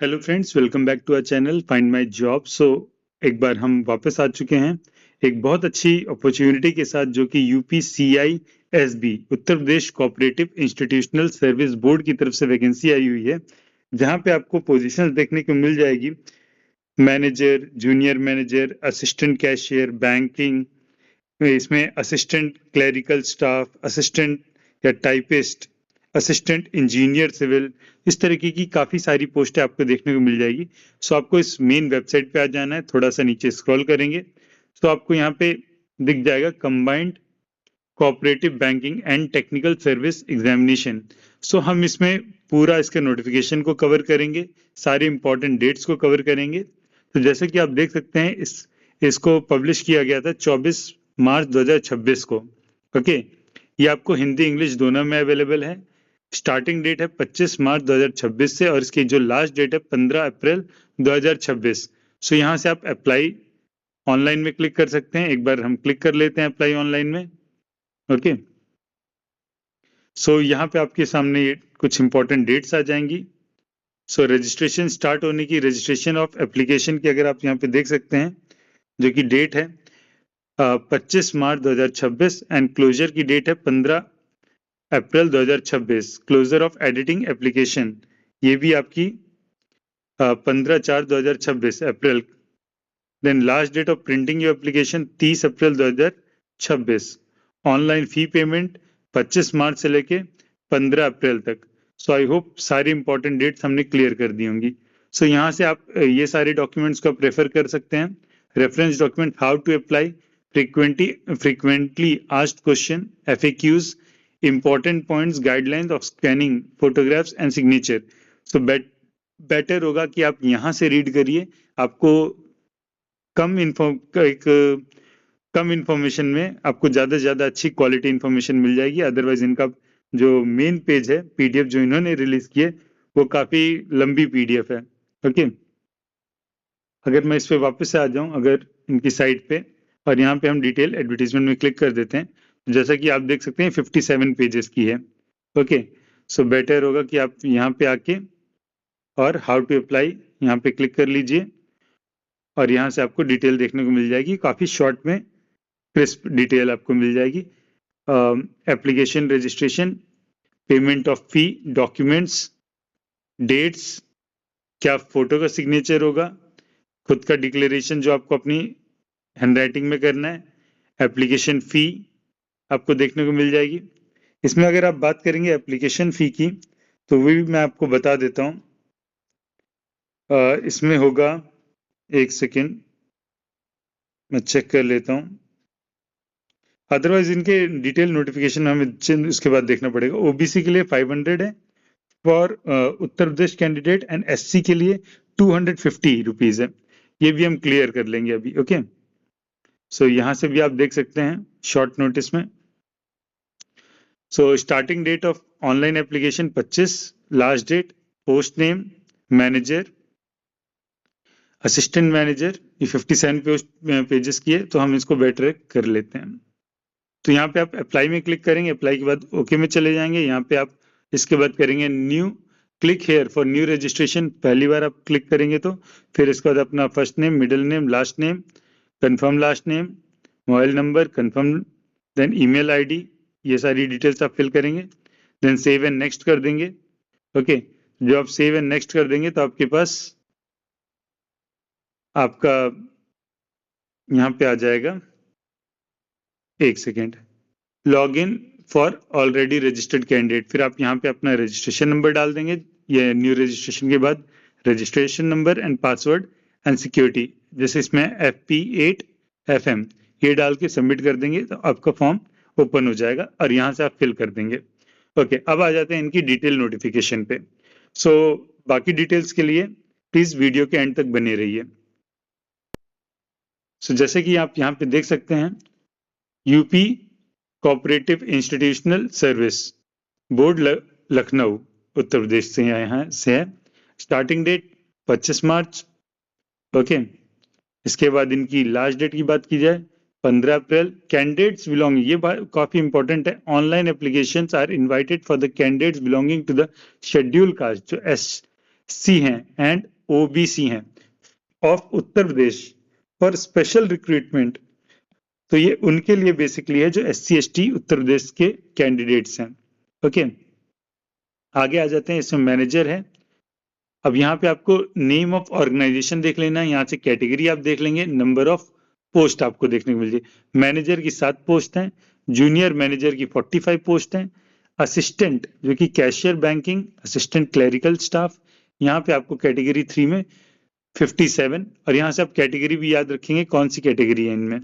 Hello friends, welcome back to our channel find my job. एक बार हम वापस आ चुके हैं एक बहुत अच्छी अपॉर्चुनिटी के साथ, जो कि UPCISB Uttar Pradesh cooperative institutional service board की तरफ से वैकेंसी आई हुई है, जहां पे आपको पोजीशंस देखने को मिल जाएगी। Manager, junior manager, assistant cashier, banking, इसमें असिस्टेंट क्लरिकल स्टाफ, असिस्टेंट या टाइपिस्ट, असिस्टेंट इंजीनियर सिविल, इस तरीके की काफ़ी सारी पोस्टें आपको देखने को मिल जाएगी। आपको इस मेन वेबसाइट पे आ जाना है, थोड़ा सा नीचे स्क्रॉल करेंगे तो आपको यहाँ पे दिख जाएगा combined cooperative banking and technical service examination. हम इसमें पूरा इसके नोटिफिकेशन को कवर करेंगे, सारे इंपॉर्टेंट डेट्स को कवर करेंगे। तो जैसे कि आप देख सकते हैं, इसको पब्लिश किया गया था 24 मार्च 2026 को। ओके, ये आपको हिंदी इंग्लिश दोनों में अवेलेबल है। स्टार्टिंग डेट है 25 मार्च 2026 से और इसकी जो लास्ट डेट है 15 अप्रैल 2026। यहाँ से आप अप्लाई ऑनलाइन में क्लिक कर सकते हैं। एक बार हम क्लिक कर लेते हैं अप्लाई ऑनलाइन में। ओके, यहाँ पे आपके सामने कुछ इंपॉर्टेंट डेट्स आ जाएंगी। रजिस्ट्रेशन स्टार्ट होने की, रजिस्ट्रेशन ऑफ एप्लीकेशन की अगर आप यहाँ पे देख सकते हैं, जो कि डेट है 25 मार्च 2026 एंड क्लोजर की डेट है 15 April 2026। Closure of editing application ये भी आपकी 15/4/2026 April. Then last date of printing your application 30 April 2026। Online fee payment 25 March से लेके 15 अप्रैल तक। आई होप सारी इंपॉर्टेंट डेट्स हमने क्लियर कर दी होंगी। यहाँ से आप ये सारे डॉक्यूमेंट्स को आप रेफर कर सकते हैं। Reference document, how to apply, frequently asked question, FAQs, important points, guidelines of scanning, photographs and signature। Better होगा कि आप यहाँ से रीड करिए, आपको कम इंफॉर्मेशन में आपको ज़्यादा से ज़्यादा अच्छी क्वालिटी इंफॉर्मेशन मिल जाएगी। अदरवाइज इनका जो मेन पेज है, PDF जो इन्होंने रिलीज किए, वो काफ़ी लंबी PDF है। ओके, अगर मैं इस पे वापस से आ जाऊँ, अगर इनकी साइट पे, और यहाँ पे हम डिटेल एडवर्टीजमेंट में क्लिक कर देते हैं, जैसा कि आप देख सकते हैं 57 पेजेस की है। ओके, बेटर होगा कि आप यहाँ पे आके और हाउ टू अप्लाई यहाँ पे क्लिक कर लीजिए और यहाँ से आपको डिटेल देखने को मिल जाएगी। काफ़ी शॉर्ट में क्रिस्प डिटेल आपको मिल जाएगी। Application registration, payment of fee, documents, dates, क्या फोटो का सिग्नेचर होगा, खुद का डिक्लेरेशन जो आपको अपनी हैंडराइटिंग में करना है, एप्लीकेशन फ़ी आपको देखने को मिल जाएगी। इसमें अगर आप बात करेंगे एप्लीकेशन फ़ी की, तो वो भी मैं आपको बता देता हूँ। इसमें होगा, एक सेकेंड मैं चेक कर लेता हूँ, अदरवाइज इनके डिटेल नोटिफिकेशन हमें उसके बाद देखना पड़ेगा। OBC के लिए 500 है for Uttar Pradesh candidate and SC के लिए 250 रुपीज है। ये भी हम क्लियर कर लेंगे अभी। ओके, यहाँ से भी आप देख सकते हैं शॉर्ट नोटिस में। Starting date of online application 25, last date, post name manager, assistant manager, ये 57 पेजेस की है, तो हम इसको बेटर कर लेते हैं। तो यहाँ पे आप अप्लाई में क्लिक करेंगे, अप्लाई के बाद ओके में चले जाएंगे। यहाँ पे आप इसके बाद करेंगे new, click here for new registration. पहली बार आप क्लिक करेंगे तो फिर इसके बाद अपना first name, middle name, last name, confirm last name, mobile number confirm, then email ID, ये सारी डिटेल्स आप फिल करेंगे। देन सेव एंड नेक्स्ट कर देंगे। ओके, जो आप सेव एंड नेक्स्ट कर देंगे तो आपके पास आपका यहाँ पे आ जाएगा, एक second, log in for already registered candidate. फिर आप यहाँ पे अपना रजिस्ट्रेशन नंबर डाल देंगे। ये न्यू रजिस्ट्रेशन के बाद registration number and password and security, जैसे इसमें FP8FM, ये डाल के सबमिट कर देंगे तो आपका फॉर्म ओपन हो जाएगा और यहाँ से आप फिल कर देंगे। ओके, अब आ जाते हैं इनकी डिटेल नोटिफिकेशन पे। बाकी डिटेल्स के लिए प्लीज वीडियो के एंड तक बने रहिए। जैसे कि आप यहाँ पे देख सकते हैं, UP cooperative institutional service board Lucknow Uttar Pradesh से यहाँ से है। स्टार्टिंग डेट 25 मार्च। ओके, इसके बाद इनकी लास्ट डेट की बात की जाए 15 अप्रैल। कैंडिडेट्स बिलोंगिंग, ये काफी इंपॉर्टेंट है, online applications are invited for the candidates belonging to the schedule caste, जो सी हैं एंड ओबीसी हैं of Uttar Pradesh for special recruitment, तो ये उनके लिए बेसिकली है जो SC ST उत्तर प्रदेश के कैंडिडेट्स हैं। ओके, आगे आ जाते हैं। इसमें मैनेजर है। अब यहाँ पे आपको नेम ऑफ ऑर्गेनाइजेशन देख लेना है, यहाँ से कैटेगरी आप देख लेंगे, नंबर ऑफ पोस्ट आपको देखने को मिल जाए। मैनेजर की 7 पोस्ट हैं, जूनियर मैनेजर की 45 पोस्ट हैं, असिस्टेंट जो कि cashier banking, assistant clerical staff, यहाँ पे आपको कैटेगरी 3 में 57, और यहाँ से आप कैटेगरी भी याद रखेंगे कौन सी कैटेगरी है इनमें,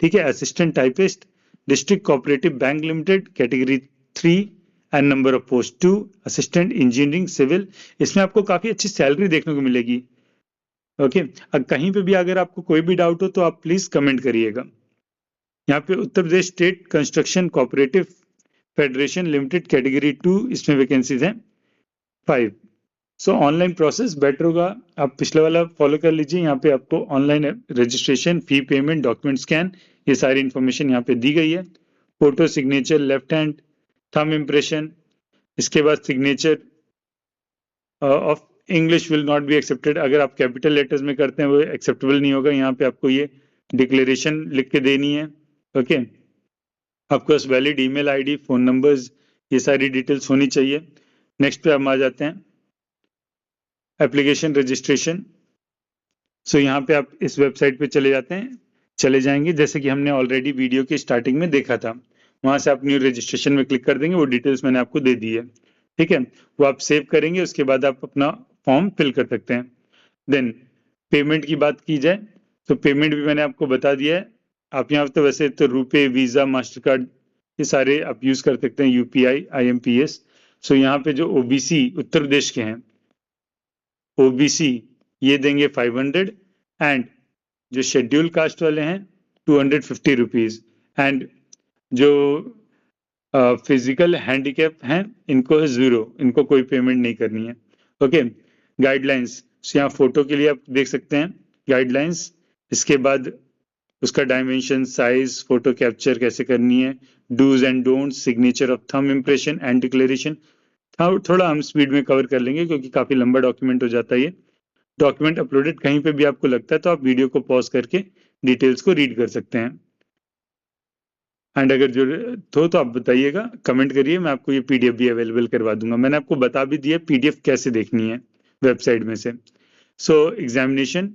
ठीक है। Assistant typist, district cooperative bank limited, category 3 and number of post 2, assistant engineering civil, इसमें आपको काफी अच्छी सैलरी देखने को मिलेगी। ओके, अब कहीं पे भी अगर आपको कोई भी डाउट हो तो आप प्लीज कमेंट करिएगा। यहाँ पे Uttar Pradesh state construction cooperative federation limited category 2, इसमें वैकेंसीज हैं 5। सो ऑनलाइन प्रोसेस बेटर होगा, आप पिछले वाला फॉलो कर लीजिए। यहाँ पे आपको online registration, fee payment, document scan, ये सारी इंफॉर्मेशन यहाँ पे दी गई है। Photo signature left hand, thumb impression, इसके बाद signature of English will not be accepted, अगर आप कैपिटल लेटर्स में करते हैं वो एक्सेप्टेबल नहीं होगा। यहाँ पे आपको ये डिक्लेरेशन लिख के देनी है। ओके, आपके पास valid email ID, phone numbers, ये सारी डिटेल्स होनी चाहिए। नेक्स्ट पे हम आ जाते हैं एप्लीकेशन रजिस्ट्रेशन। सो यहाँ पे आप इस वेबसाइट पे चले जाएंगे, जैसे कि हमने ऑलरेडी वीडियो के स्टार्टिंग में देखा था। वहां से आप न्यू रजिस्ट्रेशन में क्लिक कर देंगे, वो डिटेल्स मैंने आपको दे दी है, ठीक है। वो आप सेव करेंगे, उसके बाद आप अपना फॉर्म फिल कर सकते हैं। देन पेमेंट की बात की जाए तो पेमेंट भी मैंने आपको बता दिया है। आप यहाँ तो वैसे तो रुपे, वीजा, मास्टर कार्ड, ये सारे आप यूज कर सकते हैं, UPI, IMPS। सो यहाँ पे जो OBC उत्तर प्रदेश के हैं, OBC ये देंगे 500, एंड जो शेड्यूल कास्ट वाले हैं 250 रुपीज, एंड जो फिजिकल हैंडीकैप हैं इनको 0, इनको कोई पेमेंट नहीं करनी है। ओके, गाइडलाइंस, यहाँ फोटो के लिए आप देख सकते हैं गाइडलाइंस, इसके बाद उसका डायमेंशन, साइज, फोटो कैप्चर कैसे करनी है, dos and don'ts, signature of thumb impression and declaration. थोड़ा हम स्पीड में कवर कर लेंगे क्योंकि काफी लंबा डॉक्यूमेंट हो जाता है ये। डॉक्यूमेंट अपलोडेड, कहीं पे भी आपको लगता है तो आप वीडियो को पॉज करके डिटेल्स को रीड कर सकते हैं, एंड अगर जरूरत हो तो आप बताइएगा, कमेंट करिए, मैं आपको ये PDF भी अवेलेबल करवा दूंगा। मैंने आपको बता भी दिया PDF कैसे देखनी है वेबसाइट में से। सो एग्जामिनेशन,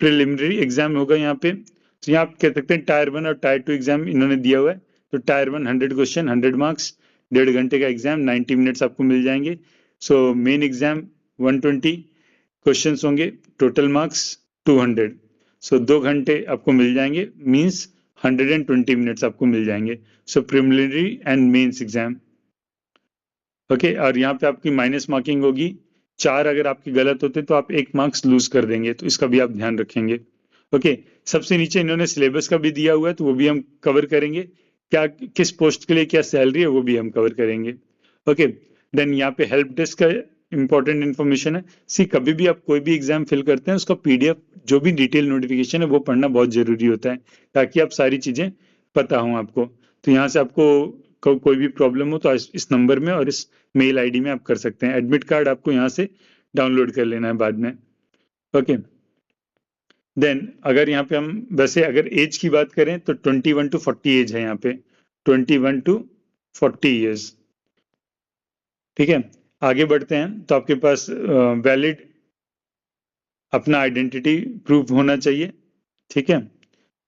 प्रिलिमिनरी एग्जाम होगा यहाँ पे। तो यहाँ आप कह सकते हैं टायर 1 और टायर 2 एग्जाम इन्होंने दिया हुआ है। तो टायर 1 100 क्वेश्चन, 100 मार्क्स, 1.5 घंटे का एग्जाम, 90 मिनट्स आपको मिल जाएंगे। सो मेन एग्जाम 120 क्वेश्चन होंगे, टोटल मार्क्स 200। सो 2 घंटे आपको मिल जाएंगे, मीन्स 120 मिनट्स आपको मिल जाएंगे। So preliminary and mains exam. Okay, और यहाँ पे आपकी माइनस मार्किंग होगी, 4 अगर आपके गलत होते तो आप 1 मार्क्स लूज कर देंगे, तो इसका भी आप ध्यान रखेंगे। ओके, सबसे नीचे इन्होंने सिलेबस का भी दिया हुआ है, तो वो भी हम कवर करेंगे, क्या किस पोस्ट के लिए क्या सैलरी है वो भी हम कवर करेंगे। ओके, देन यहाँ पे हेल्प डेस्क का इंपॉर्टेंट इन्फॉर्मेशन है। सी, कभी भी आप कोई भी एग्जाम फिल करते हैं उसका PDF जो भी डिटेल नोटिफिकेशन है वो पढ़ना बहुत जरूरी होता है, ताकि आप सारी चीजें पता हो आपको। तो यहाँ से आपको कोई भी प्रॉब्लम हो तो इस नंबर में और इस मेल ID में आप कर सकते हैं। एडमिट कार्ड आपको यहाँ से डाउनलोड कर लेना है बाद में। ओके, देन अगर यहाँ पे हम वैसे अगर एज की बात करें तो 21 to 40 एज है यहाँ पे, 21 to 40 ईयर्स, ठीक है। आगे बढ़ते हैं तो आपके पास वैलिड अपना आइडेंटिटी प्रूफ होना चाहिए, ठीक है।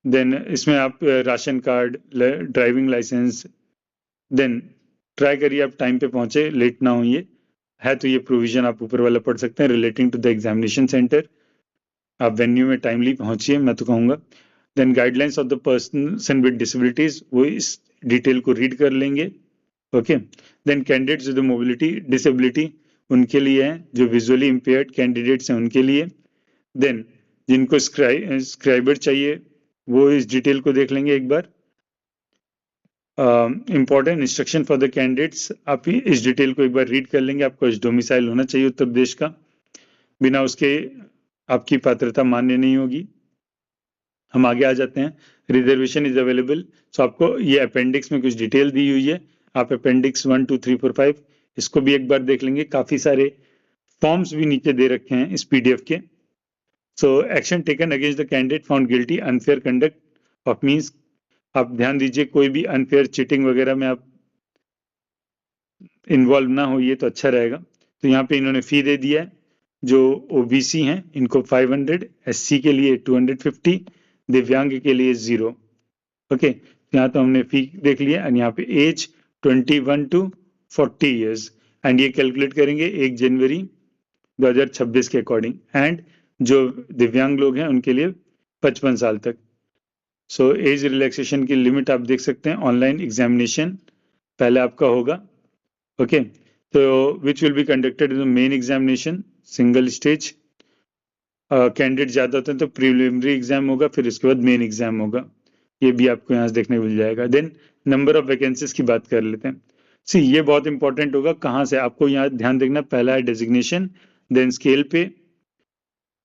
देन इसमें आप ration card, driving licence, then try करिए आप टाइम पे पहुंचे, लेट ना हो। ये है तो ये प्रोविजन आप ऊपर वाला पढ़ सकते हैं, relating to the examination centre, आप वेन्यू में टाइमली पहुंचिए, मैं तो कहूँगा। Then guidelines of the person with disabilities, वो इस डिटेल को रीड कर लेंगे। Okay, then candidates with mobility disability उनके लिए है, जो विजुअली इम्पेयर्ड कैंडिडेट्स हैं उनके लिए। देन जिनको स्क्राइबर चाहिए वो इस डिटेल को देख लेंगे एक बार। Important instruction for the candidates, आप इस डिटेल को एक बार रीड कर लेंगे। आपको डोमिसाइल होना चाहिए उत्तर प्रदेश का, बिना उसके आपकी पात्रता मान्य नहीं होगी। हम आगे आ जाते हैं, रिजर्वेशन इज अवेलेबल। सो आपको ये अपेंडिक्स में कुछ डिटेल दी हुई है, आप अपेंडिक्स 1 2 3 4 5 इसको भी एक बार देख लेंगे। काफी सारे फॉर्म्स भी नीचे दे रखे हैं इस पीडीएफ के। So action taken against the candidate found guilty unfair conduct of means, आप ध्यान दीजिए कोई भी अनफेयर चीटिंग वगैरह में आप इन्वॉल्व ना हो, ये तो अच्छा रहेगा। तो यहाँ पे इन्होंने फी दे दिया है। जो ओबीसी हैं इनको 500, एससी के लिए 250, दिव्यांग के लिए 0। ओके, यहाँ तो हमने फी देख लिया। एंड यहाँ पे एज 21 to 40 ईयर्स, एंड ये कैलकुलेट करेंगे 1 जनवरी 2026 के अकॉर्डिंग। एंड जो दिव्यांग लोग हैं उनके लिए 55 साल तक। सो एज रिलैक्सेशन की लिमिट आप देख सकते हैं। ऑनलाइन एग्जामिनेशन पहले आपका होगा। ओके, तो which will be conducted in the main examination, single stage. Candidate ज्यादा होते हैं तो प्रीलिमिनरी एग्जाम होगा, फिर उसके बाद मेन एग्जाम होगा। ये भी आपको यहाँ से देखने को मिल जाएगा। देन नंबर ऑफ वैकेंसीज की बात कर लेते हैं। सी, ये बहुत इंपॉर्टेंट होगा। कहाँ से आपको यहाँ ध्यान देखना, पहला है designation, then scale pay,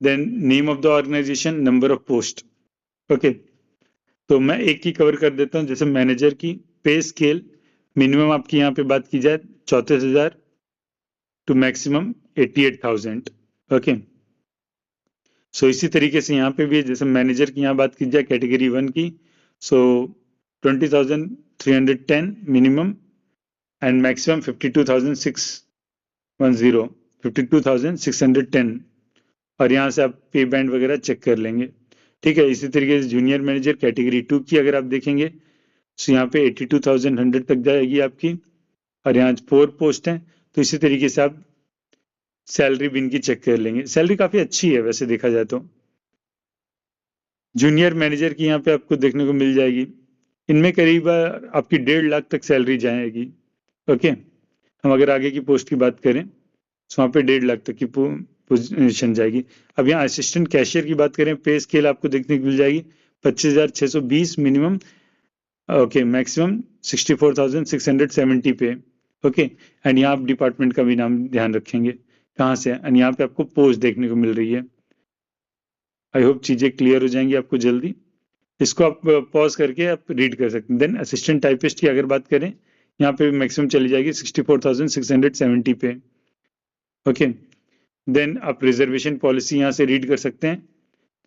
then name of the organisation, number of post. Okay, तो मैं एक की कवर कर देता हूँ। जैसे मैनेजर की पे स्केल, मिनिमम आपकी यहाँ पे बात की जाए 34,000 टू मैक्सिमम 88,000। ओके, सो इसी तरीके से यहाँ पे भी जैसे मैनेजर की यहाँ बात की जाए कैटेगरी 1 की, सो 20,310 मिनिमम एंड मैक्सिमम 52,610, और यहाँ से आप पे बैंड वगैरह चेक कर लेंगे। ठीक है, इसी तरीके से जूनियर मैनेजर कैटेगरी 2 की अगर आप देखेंगे तो यहाँ पे 82,100 तक जाएगी आपकी, और यहाँ 4 पोस्ट हैं। तो इसी तरीके से आप सैलरी भी इनकी चेक कर लेंगे। सैलरी काफी अच्छी है वैसे देखा जाए तो। जूनियर मैनेजर की यहाँ पे आपको देखने को मिल जाएगी, इनमें करीब आपकी 1.5 लाख तक सैलरी जाएगी। ओके, हम अगर आगे की पोस्ट की बात करें तो वहाँ पे 1.5 लाख तक की पोजीशन जाएगी। अब यहाँ असिस्टेंट कैशियर की बात करें, पे स्केल आपको देखने को मिल जाएगी 25,620 मिनिमम, ओके, मैक्सिमम 64,670 पे। ओके, एंड यहाँ आप डिपार्टमेंट का भी नाम ध्यान रखेंगे कहाँ से, एंड यहाँ पे आपको पोस्ट देखने को मिल रही है। आई होप चीजें क्लियर हो जाएंगी आपको जल्दी। इसको आप पॉज करके आप रीड कर सकते हैं। देन असिस्टेंट टाइपिस्ट की अगर बात करें, यहाँ पे मैक्सिमम चली जाएगी 64,670 पे। ओके, देन आप रिजर्वेशन पॉलिसी यहाँ से रीड कर सकते हैं,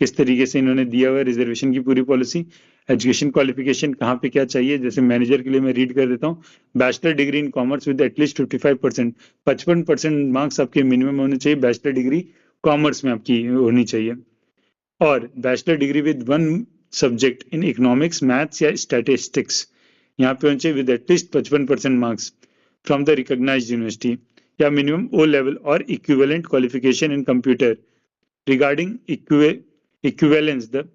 किस तरीके से इन्होंने दिया हुआ है रिजर्वेशन की पूरी पॉलिसी। एजुकेशन क्वालिफिकेशन कहाँ पे क्या चाहिए, जैसे मैनेजर के लिए मैं रीड कर देता हूँ। Bachelor degree in commerce with at least 55%, 55% marks आपके मिनिमम होने चाहिए। बैचलर डिग्री कॉमर्स में आपकी होनी चाहिए, और bachelor degree with 1 subject in economics, maths या स्टैटिस्टिक्स यहाँ पे होने चाहिए with at least 55% marks from the recognised university, या मिनिमम ओ लेवल और equivalent qualification in computer regarding equivalence. The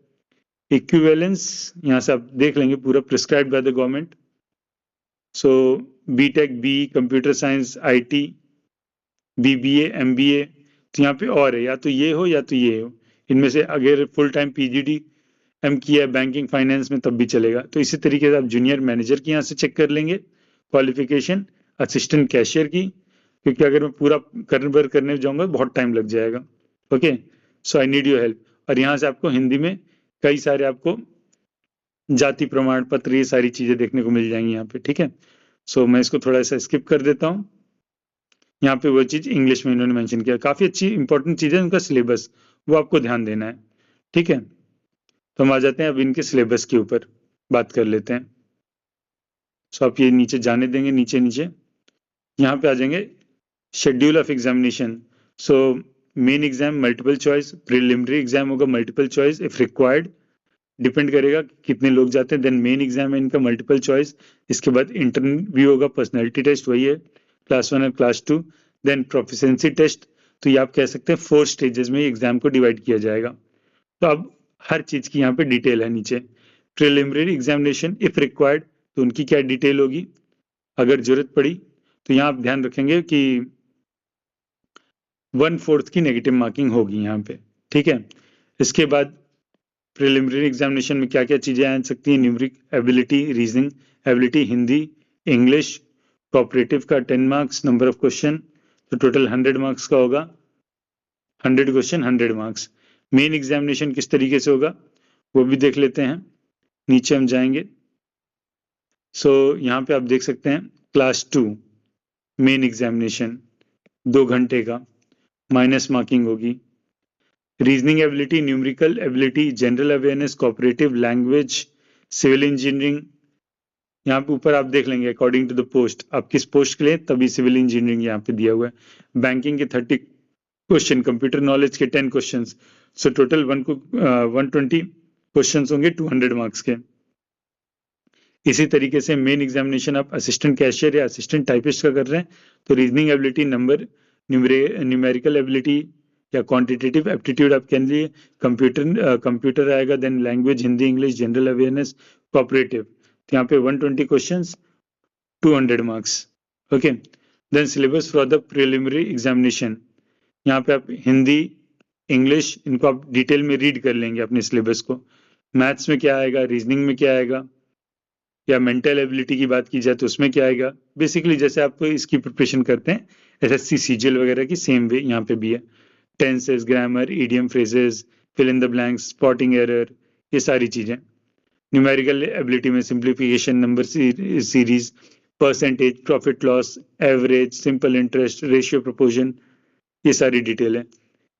equivalence यहाँ से आप देख लेंगे पूरा prescribed by the government. So BTech, B computer science, IT, BBA, MBA, तो यहाँ पे और है, या तो ये हो या तो ये हो। इनमें से अगर फुल टाइम पीजीडी एम किया है बैंकिंग फाइनेंस में तब भी चलेगा। तो इसी तरीके से आप जूनियर मैनेजर की यहाँ से चेक कर लेंगे क्वालिफिकेशन, असिस्टेंट कैशियर की, क्योंकि अगर मैं पूरा करने जाऊंगा बहुत टाइम लग जाएगा। Okay, so I need your help. और यहाँ से आपको हिंदी में कई सारे आपको जाति प्रमाण पत्र, ये सारी चीजें देखने को मिल जाएंगी यहाँ पे। ठीक है, सो मैं इसको थोड़ा सा स्किप कर देता हूँ। यहाँ पे वो चीज इंग्लिश में इन्होंने मेंशन किया, काफी अच्छी इंपॉर्टेंट चीज है। उनका सिलेबस वो आपको ध्यान देना है। ठीक है, तो हम आ जाते हैं अब इनके सिलेबस के ऊपर बात कर लेते हैं। सो आप ये नीचे जाने देंगे, नीचे नीचे यहाँ पे आ जाएंगे schedule of examination. So main exam multiple choice, preliminary exam होगा multiple choice if required, depend करेगा कितने लोग जाते हैं। देन मेन एग्जाम है इनका मल्टीपल चॉइस, इसके बाद इंटरव्यू होगा, पर्सनैलिटी टेस्ट वही है क्लास 1 और क्लास 2, देन प्रोफिशिएंसी टेस्ट। तो ये आप कह सकते हैं 4 स्टेजेस में एग्जाम को डिवाइड किया जाएगा। तो अब हर चीज की यहाँ पे डिटेल है नीचे। प्रिलिमिनरी एग्जामिनेशन इफ रिक्वायर्ड, तो उनकी क्या डिटेल होगी अगर जरूरत पड़ी, तो यहाँ आप ध्यान रखेंगे कि 1/4 की नेगेटिव मार्किंग होगी यहाँ पे। ठीक है, इसके बाद प्रिलिमिनरी एग्जामिनेशन में क्या क्या चीजें आ सकती हैं, numeric ability, reasoning ability, Hindi, English, cooperative का 10 मार्क्स, नंबर ऑफ क्वेश्चन, तो टोटल 100 मार्क्स का होगा, 100 क्वेश्चन 100 मार्क्स। मेन एग्जामिनेशन किस तरीके से होगा वो भी देख लेते हैं, नीचे हम जाएंगे। सो यहाँ पे आप देख सकते हैं क्लास 2 मेन एग्जामिनेशन 2 घंटे का, माइनस मार्किंग होगी। Reasoning ability, numerical ability, general awareness, cooperative, language, civil engineering, यहाँ पे ऊपर आप देख लेंगे अकॉर्डिंग टू द पोस्ट, आप किस पोस्ट के लिए, तभी सिविल इंजीनियरिंग यहाँ पे दिया हुआ है। बैंकिंग के 30 क्वेश्चन, कंप्यूटर नॉलेज के 10 क्वेश्चन, सो टोटल 120 क्वेश्चन होंगे 200 मार्क्स के। इसी तरीके से मेन एग्जामिनेशन आप असिस्टेंट कैशियर या असिस्टेंट टाइपिस्ट का कर रहे हैं तो reasoning ability, number, numerical ability या क्वांटिटेटिव एप्टीट्यूड आप कह लिए, कंप्यूटर आएगा, then language Hindi English, general awareness, cooperative, तो यहाँ पे 120 questions 200 marks. Okay, then syllabus for the preliminary examination, यहाँ पे आप हिंदी इंग्लिश इनको आप डिटेल में रीड कर लेंगे अपने सिलेबस को। मैथ्स में क्या आएगा, रीजनिंग में क्या आएगा, या मेंटल एबिलिटी की बात की जाए तो उसमें क्या आएगा। बेसिकली जैसे आप इसकी प्रिपरेशन करते हैं एसएससी सीजीएल वगैरह की, सेम वे यहाँ पे भी है। Tenses, grammar, idiom phrases, fill in the blanks, spotting error, ये सारी चीजें। न्यूमेरिकल एबिलिटी में simplification, number series, percentage, profit loss, average, simple interest, ratio, proportion, ये सारी डिटेल है।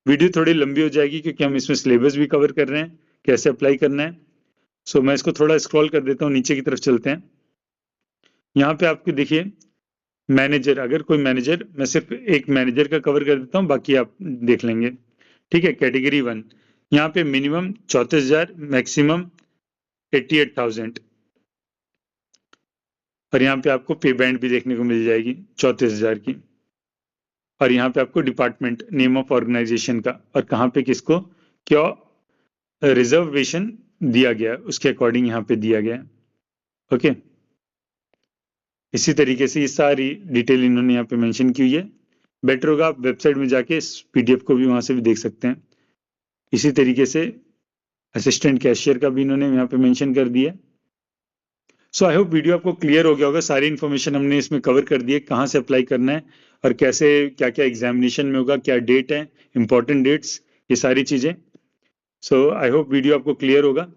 वीडियो थोड़ी लंबी हो जाएगी क्योंकि हम इसमें सिलेबस भी कवर कर रहे हैं, कैसे अप्लाई करना है। सो मैं इसको थोड़ा स्क्रॉल कर देता हूँ, नीचे की तरफ चलते हैं। यहाँ पे आपको देखिए मैनेजर, अगर कोई मैनेजर, मैं सिर्फ एक मैनेजर का कवर कर देता हूँ, बाकी आप देख लेंगे। ठीक है, कैटेगरी 1, यहाँ पे मिनिमम 34,000, मैक्सिमम 88,000, और यहाँ पे आपको पे बैंड भी देखने को मिल जाएगी 34,000 की। और यहाँ पे आपको डिपार्टमेंट, नेम ऑफ ऑर्गेनाइजेशन का, और कहाँ पे किसको क्या रिजर्वेशन दिया गया उसके अकॉर्डिंग यहाँ पे दिया गया। ओके, इसी तरीके से ये सारी डिटेल इन्होंने यहाँ पे मेंशन की हुई है। बेटर होगा आप वेबसाइट में जाके इस पीडीएफ को भी वहां से भी देख सकते हैं। इसी तरीके से असिस्टेंट कैशियर का भी इन्होंने यहाँ पे मेंशन कर दिया। सो आई होप वीडियो आपको क्लियर हो गया होगा, सारी इन्फॉर्मेशन हमने इसमें कवर कर दी है, कहाँ से अप्लाई करना है और कैसे क्या क्या एग्जामिनेशन में होगा, क्या डेट है, इंपॉर्टेंट डेट्स, ये सारी चीजें। सो आई होप वीडियो आपको क्लियर होगा।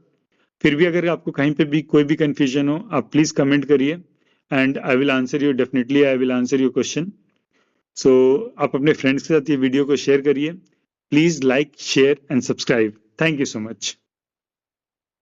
फिर भी अगर आपको कहीं पे भी कोई भी कंफ्यूजन हो, आप प्लीज कमेंट करिए and I will answer you, definitely I will answer your question. So आप अपने फ्रेंड्स के साथ ये वीडियो को शेयर करिए। Please like, share and subscribe. Thank you so much.